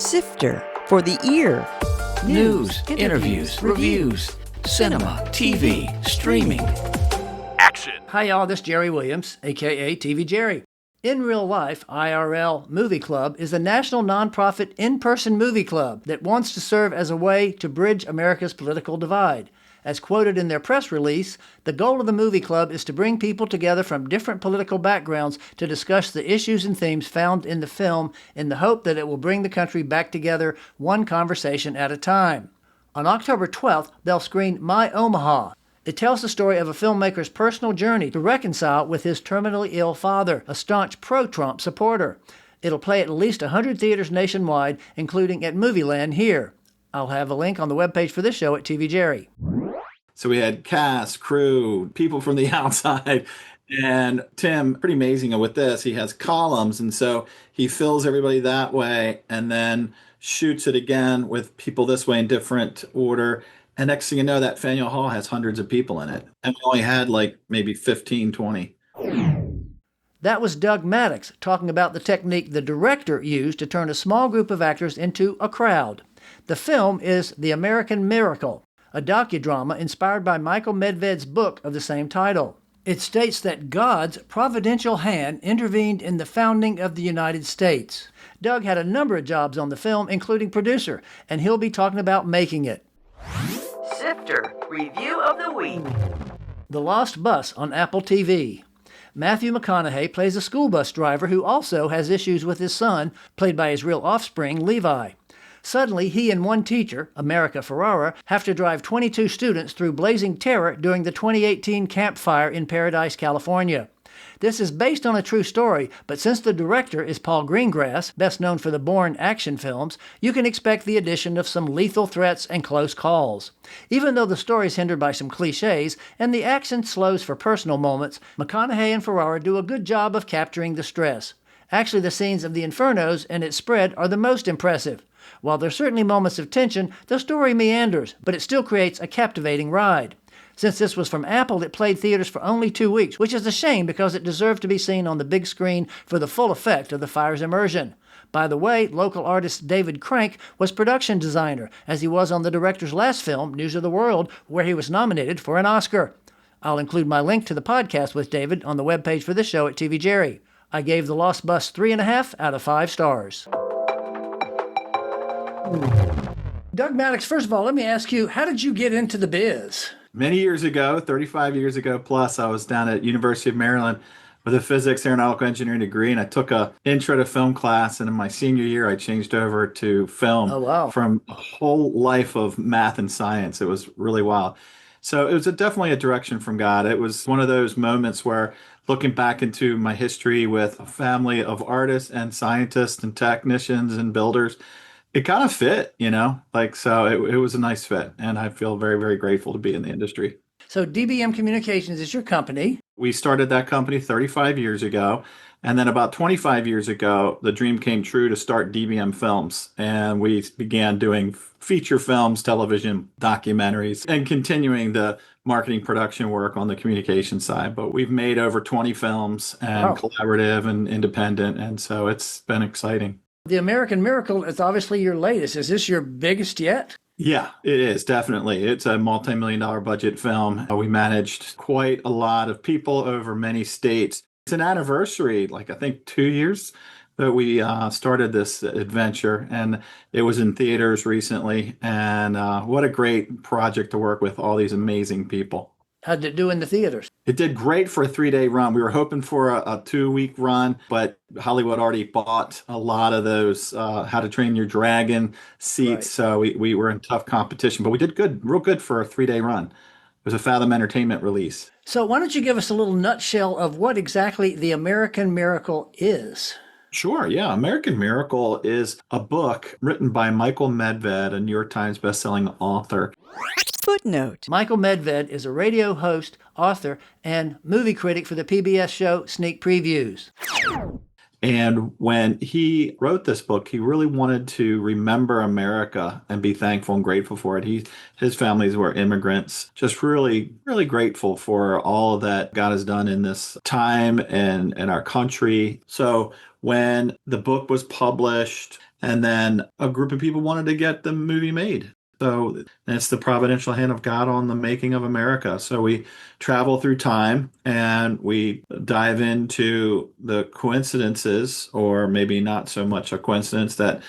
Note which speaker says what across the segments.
Speaker 1: Sifter for the ear.
Speaker 2: News, interviews, reviews, cinema, TV, streaming. Action.
Speaker 3: Hi y'all, this is Jerry Williams, aka TV Jerry. In Real Life, IRL Movie Club is a national nonprofit in-person movie club that wants to serve as a way to bridge America's political divide. As quoted in their press release, the goal of the movie club is to bring people together from different political backgrounds to discuss the issues and themes found in the film in the hope that it will bring the country back together one conversation at a time. On October 12th, they'll screen My Omaha. It tells the story of a filmmaker's personal journey to reconcile with his terminally ill father, a staunch pro-Trump supporter. It'll play at least 100 theaters nationwide, including at Movieland here. I'll have a link on the webpage for this show at TV Jerry.
Speaker 4: So we had cast, crew, people from the outside, and Tim, pretty amazing with this. He has columns, and so he fills everybody that way and then shoots it again with people this way in different order. And next thing you know, that Faneuil Hall has hundreds of people in it. And we only had like maybe 15, 20.
Speaker 3: That was Doug Maddox talking about the technique the director used to turn a small group of actors into a crowd. The film is The American Miracle, a docudrama inspired by Michael Medved's book of the same title. It states that God's providential hand intervened in the founding of the United States. Doug had a number of jobs on the film, including producer, and he'll be talking about making it.
Speaker 1: Sifter Review of the Week.
Speaker 3: The Lost Bus on Apple TV. Matthew McConaughey plays a school bus driver who also has issues with his son, played by his real offspring, Levi. Suddenly, he and one teacher, America Ferrara, have to drive 22 students through blazing terror during the 2018 Camp Fire in Paradise, California. This is based on a true story, but since the director is Paul Greengrass, best known for the Bourne action films, you can expect the addition of some lethal threats and close calls. Even though the story is hindered by some cliches and the action slows for personal moments, McConaughey and Ferrara do a good job of capturing the stress. Actually, the scenes of the Infernos and its spread are the most impressive. While there are certainly moments of tension, the story meanders, but it still creates a captivating ride. Since this was from Apple, it played theaters for only 2 weeks, which is a shame because it deserved to be seen on the big screen for the full effect of the fire's immersion. By the way, local artist David Crank was production designer, as he was on the director's last film, News of the World, where he was nominated for an Oscar. I'll include my link to the podcast with David on the webpage for this show at TV Jerry. I gave The Lost Bus 3.5 out of 5 stars. Doug Maddox, first of all, let me ask you, how did you get into the biz?
Speaker 4: Many years ago, 35 years ago plus, I was down at University of Maryland with a physics aeronautical engineering degree, and I took a intro to film class, and in my senior year, I changed over to film.
Speaker 3: Oh, wow.
Speaker 4: From a whole life of math and science. It was really wild. So it was definitely a direction from God. It was one of those moments where looking back into my history with a family of artists and scientists and technicians and builders, it kind of fit, so it was a nice fit. And I feel very, very grateful to be in the industry.
Speaker 3: So DBM Communications is your company.
Speaker 4: We started that company 35 years ago. And then about 25 years ago, the dream came true to start DBM Films. And we began doing feature films, television, documentaries, and continuing the marketing production work on the communication side. But we've made over 20 films and collaborative and independent. And so it's been exciting.
Speaker 3: The American Miracle is obviously your latest. Is this your biggest yet?
Speaker 4: Yeah, it is, definitely. It's a multi-million-dollar budget film. We managed quite a lot of people over many states. It's an anniversary, I think 2 years that we started this adventure, and it was in theaters recently. And what a great project to work with all these amazing people.
Speaker 3: How did it do in the theaters?
Speaker 4: It did great for a 3-day run. We were hoping for a 2-week run, but Hollywood already bought a lot of those How to Train Your Dragon seats. Right. So we were in tough competition, but we did good, real good for a 3-day run. It was a Fathom Entertainment release.
Speaker 3: So why don't you give us a little nutshell of what exactly The American Miracle is?
Speaker 4: Sure, yeah. American Miracle is a book written by Michael Medved, a New York Times bestselling author.
Speaker 1: Footnote.
Speaker 3: Michael Medved is a radio host, author, and movie critic for the PBS show Sneak Previews.
Speaker 4: And when he wrote this book, he really wanted to remember America and be thankful and grateful for it. His families were immigrants, just really, really grateful for all that God has done in this time and in our country. So when the book was published And then a group of people wanted to get the movie made. So it's the providential hand of God on the making of America. So we travel through time and we dive into the coincidences, or maybe not so much a coincidence, that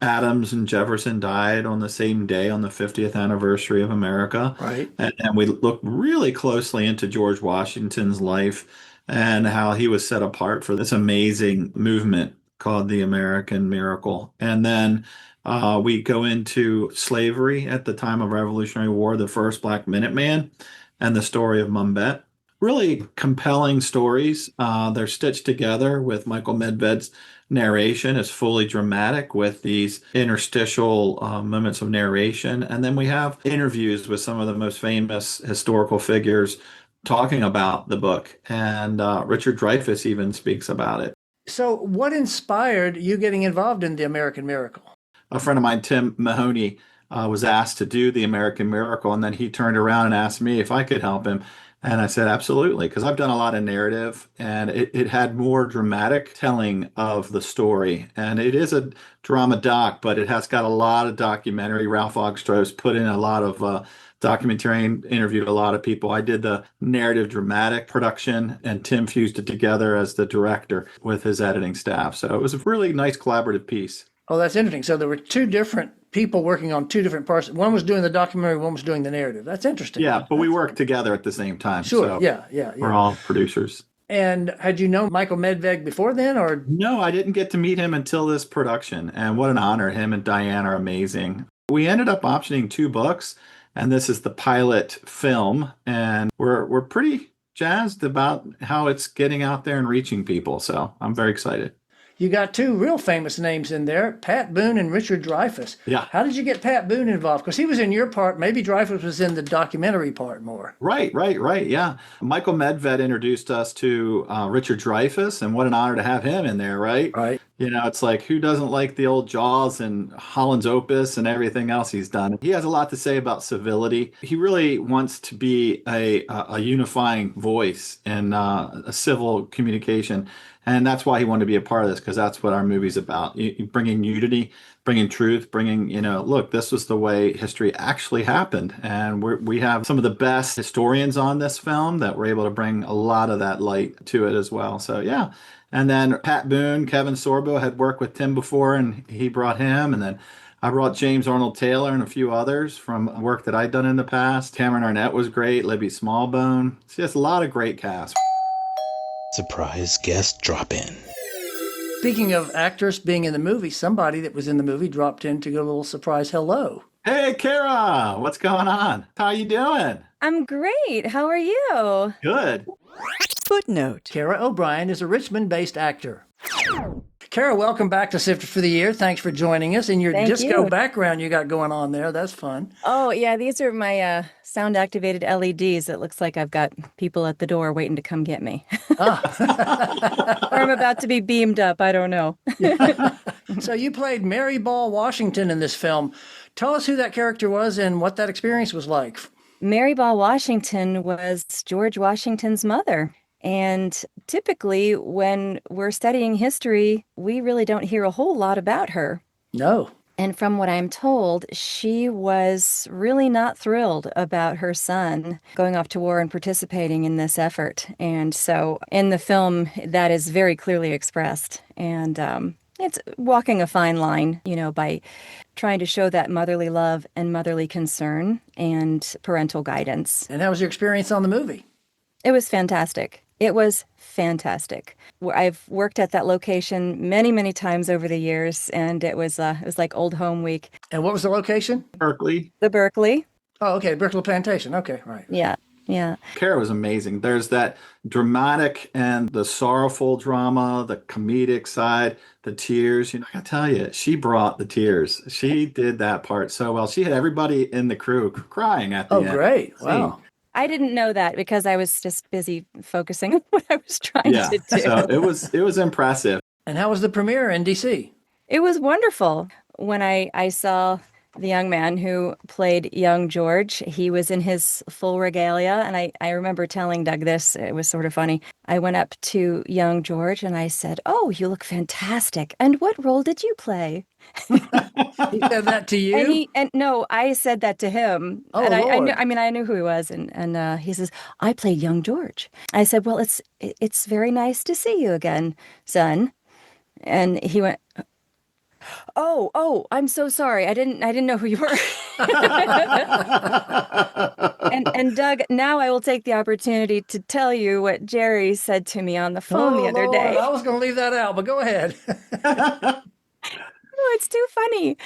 Speaker 4: Adams and Jefferson died on the same day on the 50th anniversary of America.
Speaker 3: Right.
Speaker 4: And we look really closely into George Washington's life and how he was set apart for this amazing movement called the American Miracle. And then we go into slavery at the time of Revolutionary War, the first Black Minuteman, and the story of Mumbet. Really compelling stories. They're stitched together with Michael Medved's narration. Is fully dramatic with these interstitial moments of narration. And then we have interviews with some of the most famous historical figures talking about the book. And Richard Dreyfuss even speaks about it.
Speaker 3: So, what inspired you getting involved in the American Miracle?
Speaker 4: A friend of mine, Tim Mahoney, was asked to do the American Miracle, and then he turned around and asked me if I could help him. And I said, absolutely, because I've done a lot of narrative, and it had more dramatic telling of the story. And it is a drama doc, but it has got a lot of documentary. Ralph Ogstros put in a lot of documentary and interviewed a lot of people. I did the narrative dramatic production, and Tim fused it together as the director with his editing staff. So it was a really nice collaborative piece.
Speaker 3: Oh, that's interesting. So there were two different people working on two different parts. One was doing the documentary, one was doing the narrative. That's interesting.
Speaker 4: Yeah, but we worked together at the same time.
Speaker 3: Sure.
Speaker 4: So
Speaker 3: Yeah.
Speaker 4: we're all producers.
Speaker 3: And had you known Michael Medved before then, or?
Speaker 4: No, I didn't get to meet him until this production. And what an honor. Him and Diane are amazing. We ended up optioning 2 books, and this is the pilot film. And we're pretty jazzed about how it's getting out there and reaching people. So I'm very excited.
Speaker 3: You got 2 real famous names in there, Pat Boone and Richard Dreyfuss.
Speaker 4: Yeah.
Speaker 3: How did you get Pat Boone involved? Because he was in your part. Maybe Dreyfuss was in the documentary part more.
Speaker 4: Right. Yeah. Michael Medved introduced us to Richard Dreyfuss, and what an honor to have him in there, right?
Speaker 3: Right.
Speaker 4: You know, it's like, who doesn't like the old Jaws and Holland's Opus and everything else he's done? He has a lot to say about civility. He really wants to be a unifying voice in a civil communication. And that's why he wanted to be a part of this, because that's what our movie's about. Bringing unity, bringing truth, bringing, look, this was the way history actually happened. And we have some of the best historians on this film that were able to bring a lot of that light to it as well. So, yeah. And then Pat Boone, Kevin Sorbo had worked with Tim before, and he brought him. And then I brought James Arnold Taylor and a few others from work that I'd done in the past. Cameron Arnett was great. Libby Smallbone. It's just a lot of great cast.
Speaker 5: Surprise guest drop in.
Speaker 3: Speaking of actors being in the movie, somebody that was in the movie dropped in to give a little surprise hello.
Speaker 4: Hey, Kara, what's going on? How you doing?
Speaker 6: I'm great. How are you?
Speaker 4: Good.
Speaker 1: Footnote.
Speaker 3: Kara O'Brien is a Richmond-based actor. Kara, welcome back to Sifter for the Year. Thanks for joining us. And your
Speaker 6: Thank
Speaker 3: disco
Speaker 6: you.
Speaker 3: background you got going on there. That's fun.
Speaker 6: Oh, yeah, these are my sound-activated LEDs. It looks like I've got people at the door waiting to come get me. Or I'm about to be beamed up. I don't know.
Speaker 3: So you played Mary Ball Washington in this film. Tell us who that character was and what that experience was like.
Speaker 6: Mary Ball Washington was George Washington's mother. And typically, when we're studying history, we really don't hear a whole lot about her.
Speaker 3: No.
Speaker 6: And from what I'm told, she was really not thrilled about her son going off to war and participating in this effort. And so in the film, that is very clearly expressed. And it's walking a fine line, by trying to show that motherly love and motherly concern and parental guidance.
Speaker 3: And how was your experience on the movie?
Speaker 6: It was fantastic. It was fantastic. I've worked at that location many, many times over the years, and it was like old home week.
Speaker 3: And what was the location?
Speaker 4: Berkeley.
Speaker 6: The Berkeley.
Speaker 3: Oh, okay. Berkeley Plantation. Okay, right.
Speaker 6: Yeah.
Speaker 4: Kara was amazing. There's that dramatic and the sorrowful drama, the comedic side, the tears. I gotta tell you, she brought the tears. She did that part so well. She had everybody in the crew crying at the end.
Speaker 3: Oh, great. Wow.
Speaker 6: I didn't know that because I was just busy focusing on what I was trying to do.
Speaker 4: So it was impressive.
Speaker 3: And how was the premiere in D.C.?
Speaker 6: It was wonderful. When I saw the young man who played young George. He was in his full regalia, and I remember telling Doug this. It was sort of funny. I went up to young George and I said, "Oh, you look fantastic. And what role did you play?"
Speaker 3: He said that to
Speaker 6: And
Speaker 3: you?
Speaker 6: no, I said that to him,
Speaker 3: Oh,
Speaker 6: and I knew.
Speaker 3: Lord.
Speaker 6: I mean, I knew who he was, and he says, "I played young George." I said, "Well, it's very nice to see you again, son." And he went, "Oh, I'm so sorry. I didn't know who you were." And Doug, now I will take the opportunity to tell you what Jerry said to me on the phone the
Speaker 3: Oh,
Speaker 6: other
Speaker 3: Lord.
Speaker 6: day.
Speaker 3: I was going to leave that out, but go ahead.
Speaker 6: Oh, it's too funny.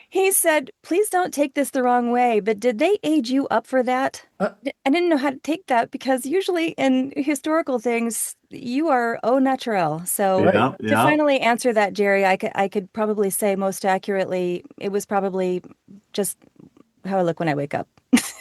Speaker 6: He said, "Please don't take this the wrong way, but did they age you up for that?" I didn't know how to take that because usually in historical things, you are au naturel. So
Speaker 3: Right.
Speaker 4: Yeah,
Speaker 6: to
Speaker 4: yeah.
Speaker 6: finally answer that, Jerry, I could probably say most accurately, it was probably just how I look when I wake up.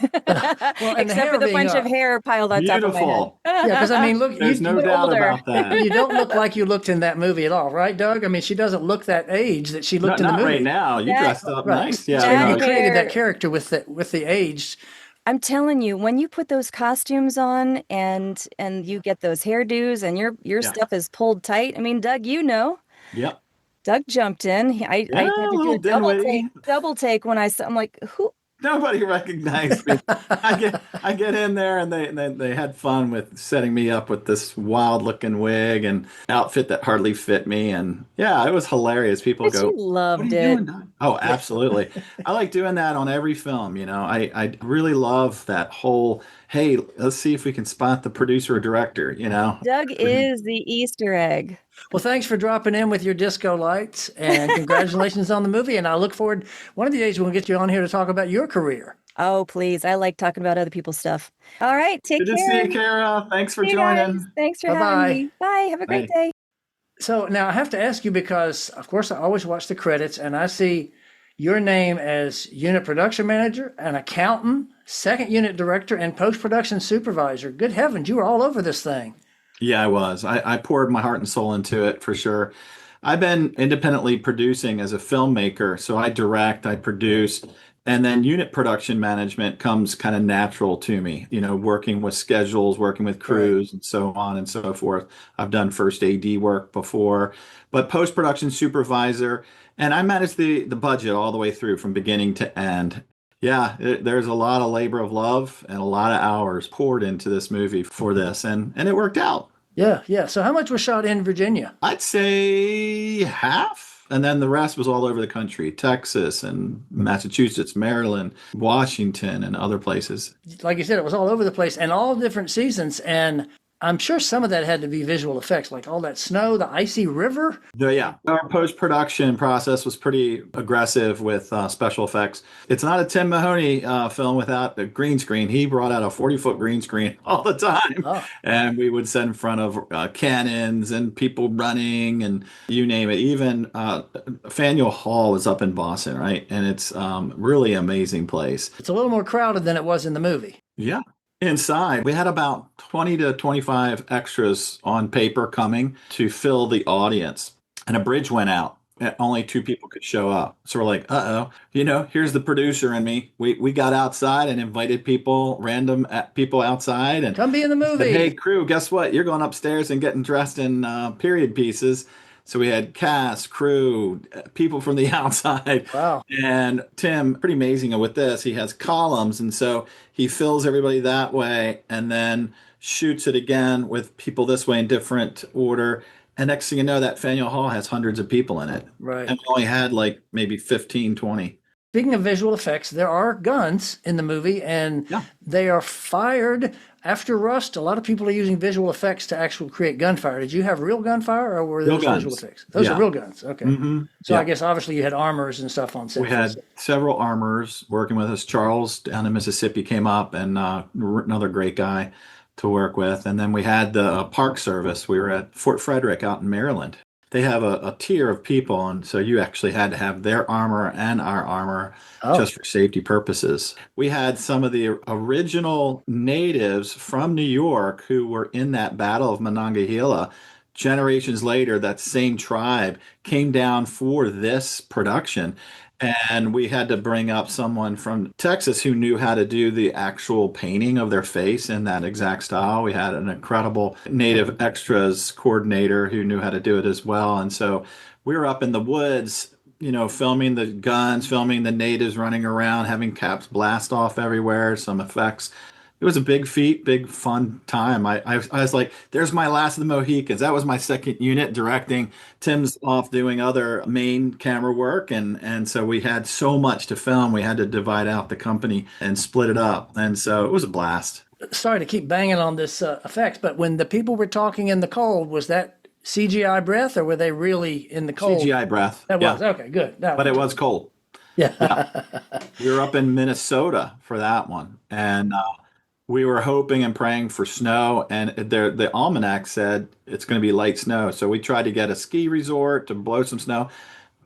Speaker 3: Well, and the
Speaker 6: Except for
Speaker 3: hair
Speaker 6: the
Speaker 3: being
Speaker 6: bunch of
Speaker 3: up.
Speaker 6: hair piled on top of my head.
Speaker 4: Beautiful.
Speaker 3: Yeah, because I mean, look,
Speaker 4: There's no
Speaker 6: But
Speaker 4: doubt
Speaker 6: older.
Speaker 4: about that.
Speaker 3: you don't look like you looked in that movie at all, right, Doug? I mean, she doesn't look that age that she looked
Speaker 4: Not,
Speaker 3: in the
Speaker 4: not right
Speaker 3: movie.
Speaker 4: now. You
Speaker 6: That
Speaker 4: dressed up
Speaker 3: Right.
Speaker 4: nice. Yeah,
Speaker 3: So you
Speaker 6: that
Speaker 4: no.
Speaker 3: created that
Speaker 6: hair.
Speaker 3: character with the age.
Speaker 6: I'm telling you, when you put those costumes on and you get those hairdos and your
Speaker 4: Yeah.
Speaker 6: stuff is pulled tight. I mean, Doug, you know,
Speaker 4: Yep.
Speaker 6: Doug jumped in. I
Speaker 4: Yeah,
Speaker 6: had
Speaker 4: a
Speaker 6: to do
Speaker 4: little
Speaker 6: a
Speaker 4: Dinwiddie.
Speaker 6: double take when I saw. I'm like, who?
Speaker 4: Nobody recognized me. I get in there and they had fun with setting me up with this wild looking wig and outfit that hardly fit me. And yeah, it was hilarious. People
Speaker 6: But you
Speaker 4: go, "What are
Speaker 6: loved
Speaker 4: you
Speaker 6: it.
Speaker 4: doing, Doug?" Oh, absolutely. I like doing that on every film. I really love that whole, hey, let's see if we can spot the producer or director.
Speaker 6: Doug is the Easter egg.
Speaker 3: Well, thanks for dropping in with your disco lights, and congratulations on the movie. And I look forward one of the days we'll get you on here to talk about your career.
Speaker 6: Oh, please. I like talking about other people's stuff. All right, take
Speaker 4: Good to see
Speaker 6: care.
Speaker 4: you, Kara. Thanks for
Speaker 6: See you guys.
Speaker 4: joining.
Speaker 6: Thanks for
Speaker 3: Bye
Speaker 6: having
Speaker 3: bye.
Speaker 6: me. Bye. Have a great
Speaker 4: Bye.
Speaker 6: day.
Speaker 3: So now I have to ask you because, of course, I always watch the credits and I see your name as unit production manager, an accountant, second unit director, and post production supervisor. Good heavens, you were all over this thing.
Speaker 4: Yeah, I was. I poured my heart and soul into it for sure. I've been independently producing as a filmmaker, so I direct, I produce, and then unit production management comes kind of natural to me, working with schedules, working with
Speaker 3: Right.
Speaker 4: crews, and so on and so forth. I've done first AD work before, but post-production supervisor, and I manage the budget all the way through from beginning to end. Yeah, there's a lot of labor of love and a lot of hours poured into this movie for this, and it worked out.
Speaker 3: Yeah, yeah. So how much was shot in Virginia?
Speaker 4: I'd say half, and then the rest was all over the country, Texas and Massachusetts, Maryland, Washington, and other places.
Speaker 3: Like you said, it was all over the place and all different seasons. And I'm sure some of that had to be visual effects, like all that snow, the icy river.
Speaker 4: Yeah, our post-production process was pretty aggressive with special effects. It's not a Tim Mahoney film without a green screen. He brought out a 40-foot green screen all the time,
Speaker 3: Oh,
Speaker 4: and we would set in front of cannons and people running and you name it. Even Faneuil Hall was up in Boston, right? And it's really amazing place.
Speaker 3: it's a little more crowded than it was in the movie.
Speaker 4: Yeah. Inside, we had about 20 to 25 extras on paper coming to fill the audience. And a bridge went out. And only two people could show up. So we're like, uh-oh, here's the producer and me. We got outside and invited people, random people outside, and
Speaker 3: Come be in the
Speaker 4: said, hey,
Speaker 3: movie.
Speaker 4: crew, guess what? You're going upstairs and getting dressed in period pieces. So we had cast, crew, people from the outside.
Speaker 3: Wow.
Speaker 4: And Tim, pretty amazing with this. He has columns. And so he fills everybody that way and then shoots it again with people this way in different order. And next thing you know, that Faneuil Hall has hundreds of people in it.
Speaker 3: Right.
Speaker 4: And we only had like maybe 15, 20.
Speaker 3: Speaking of visual effects, there are guns in the movie and
Speaker 4: Yeah.
Speaker 3: they are fired after rust. A lot of people are using visual effects to actually create gunfire. Did you have real gunfire or were
Speaker 4: Real
Speaker 3: those
Speaker 4: guns.
Speaker 3: visual effects? Those are
Speaker 4: Yeah.
Speaker 3: real guns. Okay. So
Speaker 4: Yeah.
Speaker 3: I guess obviously you had armors and stuff on set.
Speaker 4: We had several armors working with us. Charles down in Mississippi came up and another great guy to work with. And then we had the Park Service. We were at Fort Frederick out in Maryland. They have a tier of people, and so you actually had to have their armor and our armor
Speaker 3: Oh.
Speaker 4: just for safety purposes. We had some of the original natives from New York who were in that Battle of Monongahela generations later, that same tribe came down for this production. And we had to bring up someone from Texas who knew how to do the actual painting of their face in that exact style. We had an incredible native extras coordinator who knew how to do it as well. And so we were up in the woods, filming the guns, filming the natives running around, having caps blast off everywhere, some effects. It was a big feat, big fun time. I was like, there's my last of the Mohicans. That was my second unit directing. Tim's off doing other main camera work. And so we had so much to film. We had to divide out the company and split it up. And so it was a blast.
Speaker 3: Sorry to keep banging on this effects, but when the people were talking in the cold, was that CGI breath or were they really in the cold?
Speaker 4: CGI breath.
Speaker 3: That was, okay, good.
Speaker 4: But it was cold.
Speaker 3: Yeah.
Speaker 4: We were up in Minnesota for that one. And we were hoping and praying for snow, and the almanac said it's going to be light snow. So we tried to get a ski resort to blow some snow,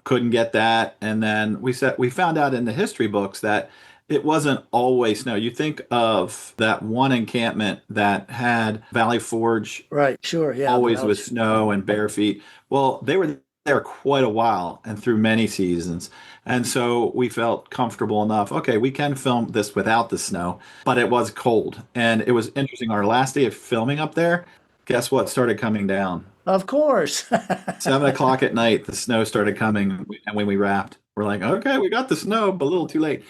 Speaker 4: couldn't get that. And then we found out in the history books that it wasn't always snow. You think of that one encampment that had Valley Forge,
Speaker 3: Right, sure, yeah.
Speaker 4: always with snow and bare feet. Well, they were there quite a while and through many seasons. And so we felt comfortable enough. Okay, we can film this without the snow, but it was cold. And it was interesting. Our last day of filming up there, guess what started coming down?
Speaker 3: Of course.
Speaker 4: 7 o'clock at night, the snow started coming. And when we wrapped, we're like, okay, we got the snow, but a little too late.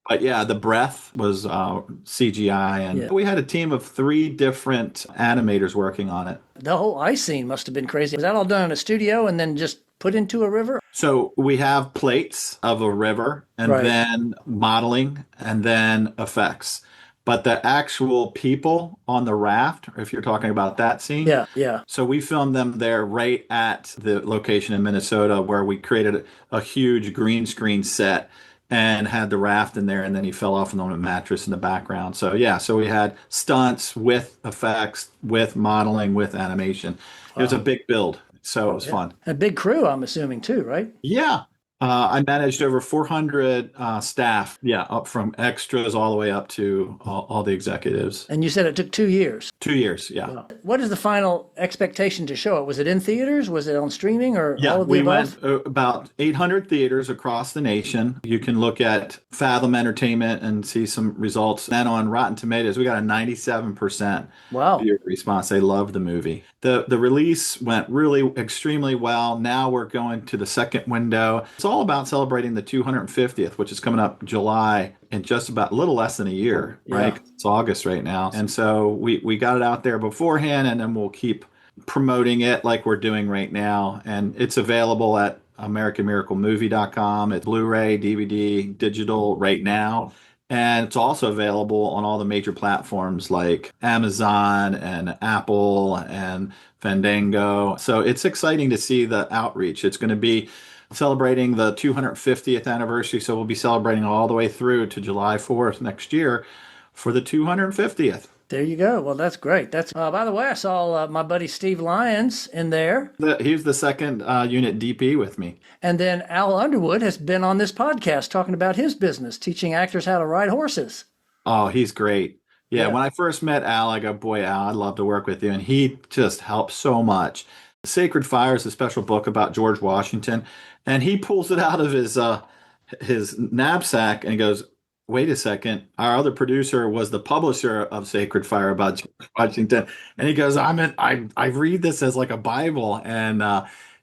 Speaker 4: But yeah, the breath was CGI. And we had a team of 3 different animators working on it.
Speaker 3: The whole ice scene must have been crazy. Was that all done in a studio and then just put into a river?
Speaker 4: So we have plates of a river and then modeling and then effects. But the actual people on the raft, if you're talking about that scene.
Speaker 3: Yeah.
Speaker 4: So we filmed them there right at the location in Minnesota where we created a huge green screen set and had the raft in there, and then he fell off on a mattress in the background. So yeah, so we had stunts with effects, with modeling, with animation. It was a big build. So it was fun.
Speaker 3: A big crew, I'm assuming, too, right?
Speaker 4: Yeah. I managed over 400 staff. Yeah, up from extras all the way up to all the executives.
Speaker 3: And you said it took 2 years.
Speaker 4: 2 years, yeah.
Speaker 3: Wow. What is the final expectation to show it? Was it in theaters? Was it on streaming or all of the
Speaker 4: we
Speaker 3: above?
Speaker 4: went about 800 theaters across the nation. You can look at Fathom Entertainment and see some results. Then on Rotten Tomatoes, we got a 97% viewer response. They loved the movie. The release went really extremely well. Now we're going to the second window. It's all about celebrating the 250th, which is coming up July in just about a little less than a year, right? It's August right now. And so we got it out there beforehand, and then we'll keep promoting it like we're doing right now. And it's available at AmericanMiracleMovie.com. It's Blu-ray, DVD, digital right now. And it's also available on all the major platforms like Amazon and Apple and Fandango. So it's exciting to see the outreach. It's going to be celebrating the 250th anniversary. So we'll be celebrating all the way through to July 4th next year for the 250th.
Speaker 3: There you go. Well, that's great. That's by the way, I saw my buddy Steve Lyons in there.
Speaker 4: He was the second unit DP with me.
Speaker 3: And then Al Underwood has been on this podcast talking about his business, teaching actors how to ride horses.
Speaker 4: Oh, he's great. Yeah, when I first met Al, I go, boy, Al, I'd love to work with you. And he just helps so much. Sacred Fire is a special book about George Washington. And he pulls it out of his knapsack and goes, wait a second, our other producer was the publisher of Sacred Fire about George Washington. And he goes, I read this as like a Bible. And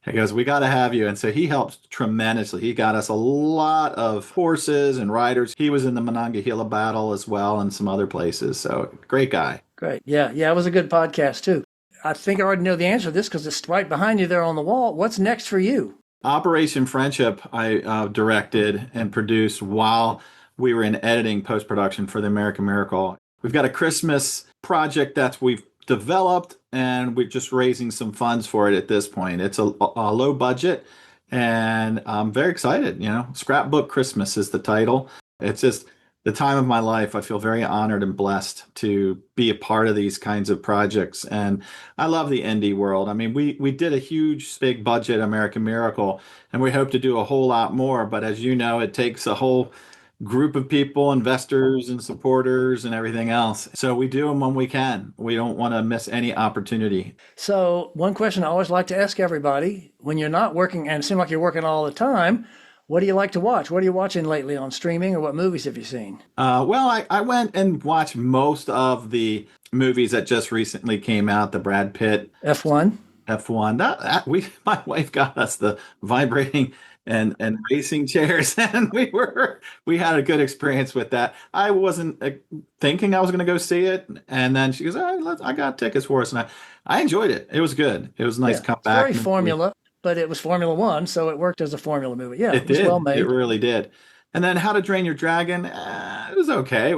Speaker 4: he goes, we got to have you. And so he helped tremendously. He got us a lot of horses and riders. He was in the Monongahela battle as well and some other places. So great guy.
Speaker 3: Great. Yeah, it was a good podcast too. I think I already know the answer to this because it's right behind you there on the wall. What's next for you?
Speaker 4: Operation Friendship, I directed and produced while we were in editing post-production for the American Miracle. We've got a Christmas project that we've developed, and we're just raising some funds for it at this point. It's a low budget, and I'm very excited. Scrapbook Christmas is the title. It's just the time of my life. I feel very honored and blessed to be a part of these kinds of projects. And I love the indie world. I mean, we did a huge, big budget American Miracle, and we hope to do a whole lot more. But as you know, it takes a whole group of people, investors and supporters and everything else. So we do them when we can. We don't want to miss any opportunity.
Speaker 3: So, one question I always like to ask everybody, when you're not working and it seems like you're working all the time, what do you like to watch? What are you watching lately on streaming, or what movies have you seen?
Speaker 4: Well, I went and watched most of the movies that just recently came out, the Brad Pitt
Speaker 3: F1?
Speaker 4: F1. My wife got us the vibrating and racing chairs, and we had a good experience with that. I wasn't thinking I was going to go see it, and then she goes, I got tickets for us, and I enjoyed it. It was good. It was a nice comeback.
Speaker 3: Very Formula, but it was Formula One, so it worked as a Formula movie. Yeah, it was
Speaker 4: did.
Speaker 3: well made.
Speaker 4: It really did. And then How to Train Your Dragon, it was okay. It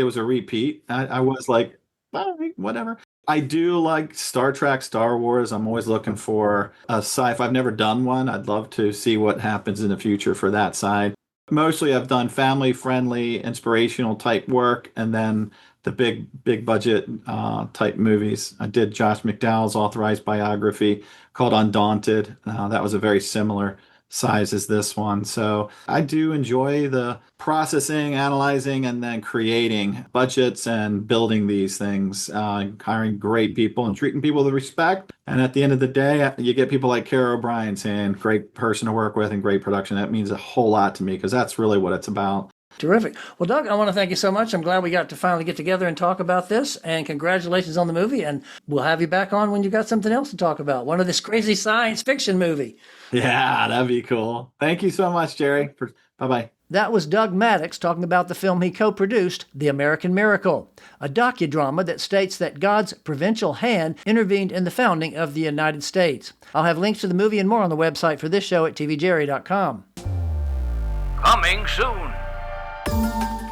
Speaker 4: was a repeat. I was like, all right, whatever. I do like Star Trek, Star Wars. I'm always looking for a sci-fi. I've never done one. I'd love to see what happens in the future for that side. Mostly I've done family-friendly, inspirational type work, and then the big budget type movies. I did Josh McDowell's authorized biography called Undaunted. That was a very similar size as this one. So I do enjoy the processing, analyzing, and then creating budgets and building these things, hiring great people and treating people with respect. And at the end of the day, you get people like Kara O'Brien saying, great person to work with and great production. That means a whole lot to me because that's really what it's about.
Speaker 3: Terrific. Well, Doug, I want to thank you so much. I'm glad we got to finally get together and talk about this. And congratulations on the movie. And we'll have you back on when you got something else to talk about. One of this crazy science fiction movie.
Speaker 4: Yeah, that'd be cool. Thank you so much, Jerry. Bye-bye.
Speaker 3: That was Doug Maddox talking about the film he co-produced, The American Miracle, a docudrama that states that God's providential hand intervened in the founding of the United States. I'll have links to the movie and more on the website for this show at tvjerry.com.
Speaker 2: Coming soon.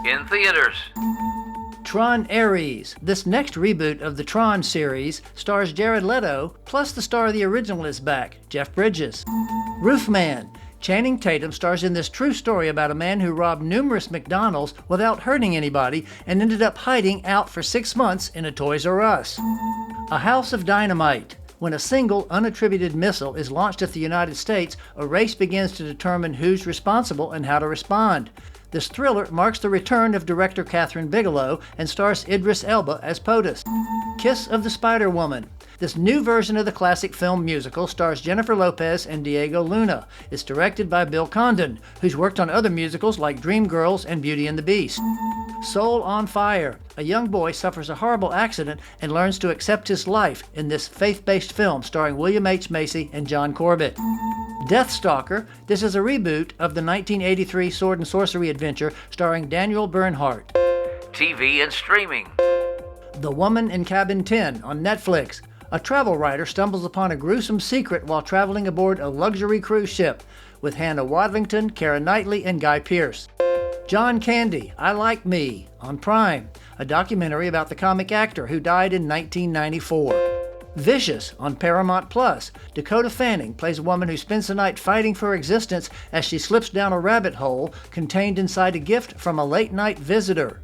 Speaker 2: In theaters.
Speaker 3: Tron Ares. This next reboot of the Tron series stars Jared Leto, plus the star of the original is back, Jeff Bridges. Roofman. Channing Tatum stars in this true story about a man who robbed numerous McDonald's without hurting anybody and ended up hiding out for 6 months in a Toys R Us. A House of Dynamite. When a single, unattributed missile is launched at the United States, a race begins to determine who's responsible and how to respond. This thriller marks the return of director Catherine Bigelow and stars Idris Elba as POTUS. Kiss of the Spider-Woman. This new version of the classic film musical stars Jennifer Lopez and Diego Luna. It's directed by Bill Condon, who's worked on other musicals like Dreamgirls and Beauty and the Beast. Soul on Fire. A young boy suffers a horrible accident and learns to accept his life in this faith-based film starring William H. Macy and John Corbett. Deathstalker. This is a reboot of the 1983 sword and sorcery adventure starring Daniel Bernhardt.
Speaker 2: TV and streaming.
Speaker 3: The Woman in Cabin 10 on Netflix. A travel writer stumbles upon a gruesome secret while traveling aboard a luxury cruise ship with Hannah Waddington, Keira Knightley, and Guy Pearce. John Candy, I Like Me on Prime, a documentary about the comic actor who died in 1994. Vicious on Paramount Plus. Dakota Fanning plays a woman who spends the night fighting for existence as she slips down a rabbit hole contained inside a gift from a late-night visitor.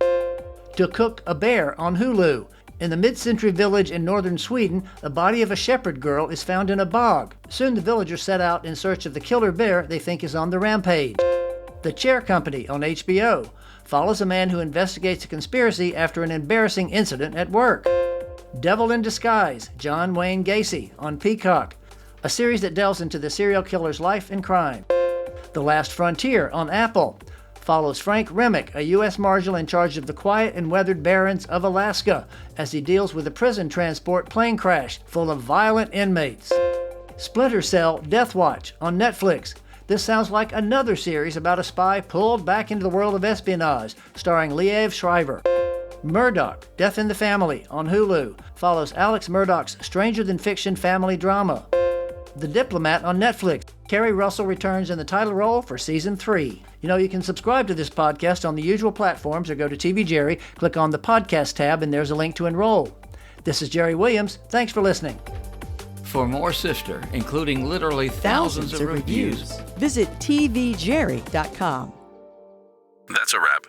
Speaker 3: To Cook a Bear on Hulu. In the mid-century village in northern Sweden, the body of a shepherd girl is found in a bog. Soon the villagers set out in search of the killer bear they think is on the rampage. The Chair Company on HBO follows a man who investigates a conspiracy after an embarrassing incident at work. Devil in Disguise, John Wayne Gacy on Peacock, a series that delves into the serial killer's life and crime. The Last Frontier on Apple follows Frank Remick, a U.S. Marshal in charge of the quiet and weathered barrens of Alaska, as he deals with a prison transport plane crash full of violent inmates. Splinter Cell Death Watch on Netflix. This sounds like another series about a spy pulled back into the world of espionage, starring Liev Schreiber. Murdoch, Death in the Family on Hulu follows Alex Murdoch's stranger-than-fiction family drama. The Diplomat on Netflix. Kerry Russell returns in the title role for Season 3. You can subscribe to this podcast on the usual platforms or go to TV Jerry, click on the podcast tab, and there's a link to enroll. This is Jerry Williams. Thanks for listening.
Speaker 2: For more Sifter, including literally thousands of reviews,
Speaker 7: visit tvjerry.com.
Speaker 8: That's a wrap.